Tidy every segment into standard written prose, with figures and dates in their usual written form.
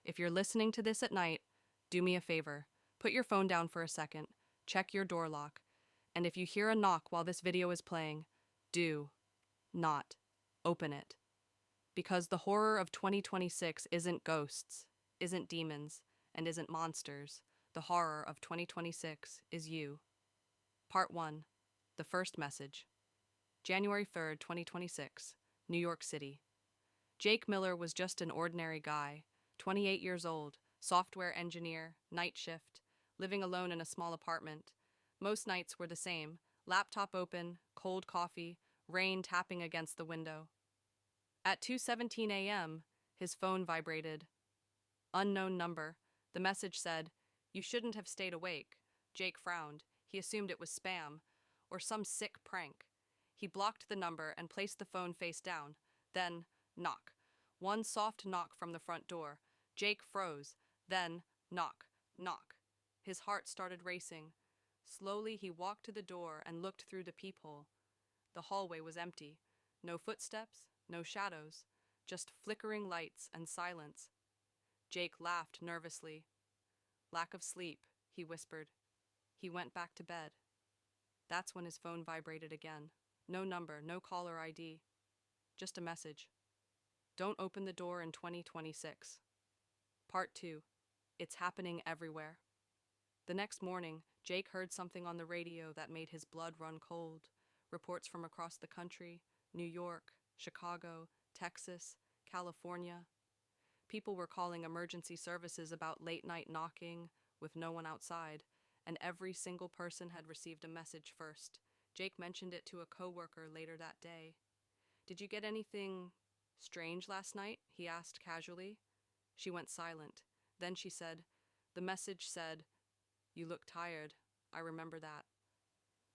If you're listening to this at night, do me a favor. Put your phone down for a second, check your door lock, and if you hear a knock while this video is playing, do not open it. Because the horror of 2026 isn't ghosts, isn't demons, and isn't monsters. The horror of 2026 is you. Part 1. The first message. January 3rd, 2026, New York City. Jake Miller was just an ordinary guy, 28 years old, software engineer, night shift, living alone in a small apartment. Most nights were the same: laptop open, cold coffee, rain tapping against the window. At 2:17 a.m., his phone vibrated. Unknown number. The message said, "You shouldn't have stayed awake." Jake frowned. He assumed it was spam or some sick prank. He blocked the number and placed the phone face down. Then, knock. One soft knock from the front door. Jake froze. Then, knock, knock. His heart started racing. Slowly, he walked to the door and looked through the peephole. The hallway was empty. No footsteps, no shadows, just flickering lights and silence. Jake laughed nervously. "Lack of sleep," he whispered. He went back to bed. That's when his phone vibrated again. No number, no caller ID. Just a message. Don't open the door in 2026. Part 2. It's happening everywhere. The next morning, Jake heard something on the radio that made his blood run cold. Reports from across the country, New York, Chicago, Texas, California. People were calling emergency services about late-night knocking with no one outside, and every single person had received a message first. Jake mentioned it to a coworker later that day. "Did you get anything strange last night?" he asked casually. She went silent. Then she said, "The message said, 'You look tired.' I remember that."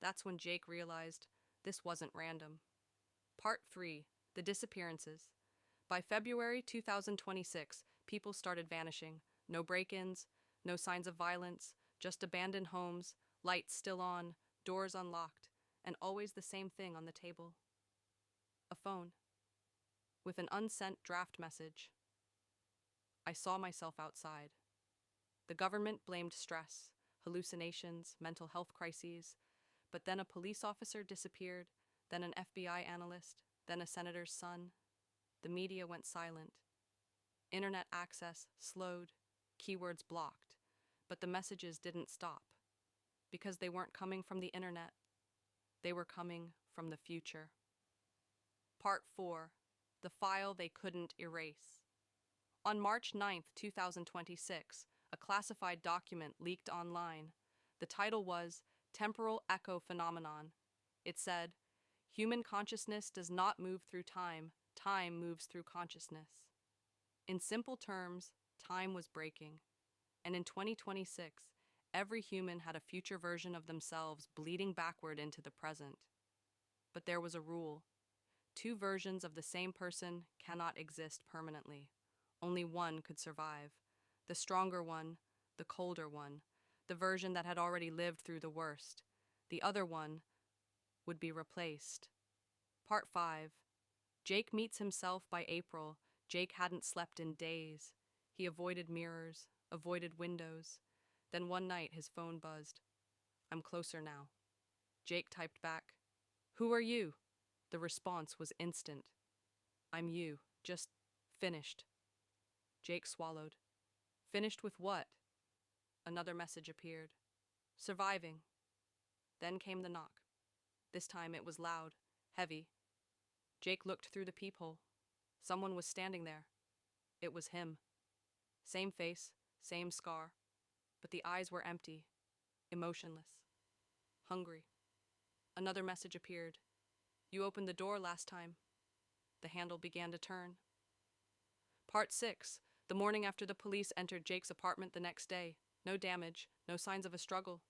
That's when Jake realized this wasn't random. Part 3. The disappearances. By February 2026, people started vanishing. No break-ins, no signs of violence, just abandoned homes, lights still on, doors unlocked, and always the same thing on the table. A phone. With an unsent draft message. I saw myself outside. The government blamed stress, hallucinations, mental health crises, but then a police officer disappeared, then an FBI analyst, then a senator's son. The media went silent. Internet access slowed, keywords blocked, but the messages didn't stop, because they weren't coming from the internet. They were coming from the future. Part 4. The file they couldn't erase. On March 9th, 2026, a classified document leaked online. The title was Temporal Echo Phenomenon. It said, "Human consciousness does not move through time. Time moves through consciousness." In simple terms, time was breaking. And in 2026, every human had a future version of themselves bleeding backward into the present. But there was a rule. Two versions of the same person cannot exist permanently. Only one could survive. The stronger one, the colder one, the version that had already lived through the worst. The other one would be replaced. Part 5. Jake meets himself by April. Jake hadn't slept in days. He avoided mirrors, avoided windows. Then one night his phone buzzed. "I'm closer now." Jake typed back, "Who are you?" The response was instant. "I'm you, just finished." Jake swallowed. "Finished with what?" Another message appeared. "Surviving." Then came the knock. This time it was loud, heavy. Jake looked through the peephole. Someone was standing there. It was him. Same face, same scar, but the eyes were empty, emotionless, hungry. Another message appeared. "You opened the door last time." The handle began to turn. Part 6. The morning after the police entered Jake's apartment the next day. No damage, no signs of a struggle.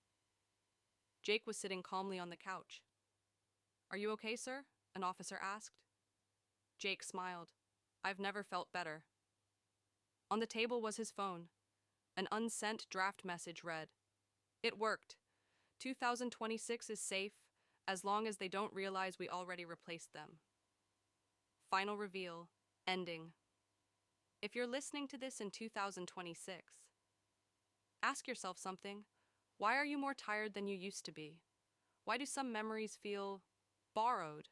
Jake was sitting calmly on the couch. "Are you okay, sir?" an officer asked. Jake smiled. "I've never felt better." On the table was his phone. An unsent draft message read, "It worked. 2026 is safe, as long as they don't realize we already replaced them." Final reveal, ending. If you're listening to this in 2026, ask yourself something. Why are you more tired than you used to be? Why do some memories feel borrowed?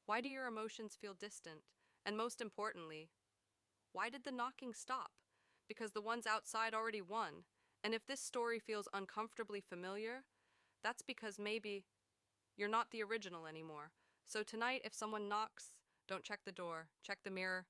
Why do your emotions feel distant? And most importantly, why did the knocking stop? Because the ones outside already won. And if this story feels uncomfortably familiar, that's because maybe you're not the original anymore. So tonight, if someone knocks, don't check the door, check the mirror.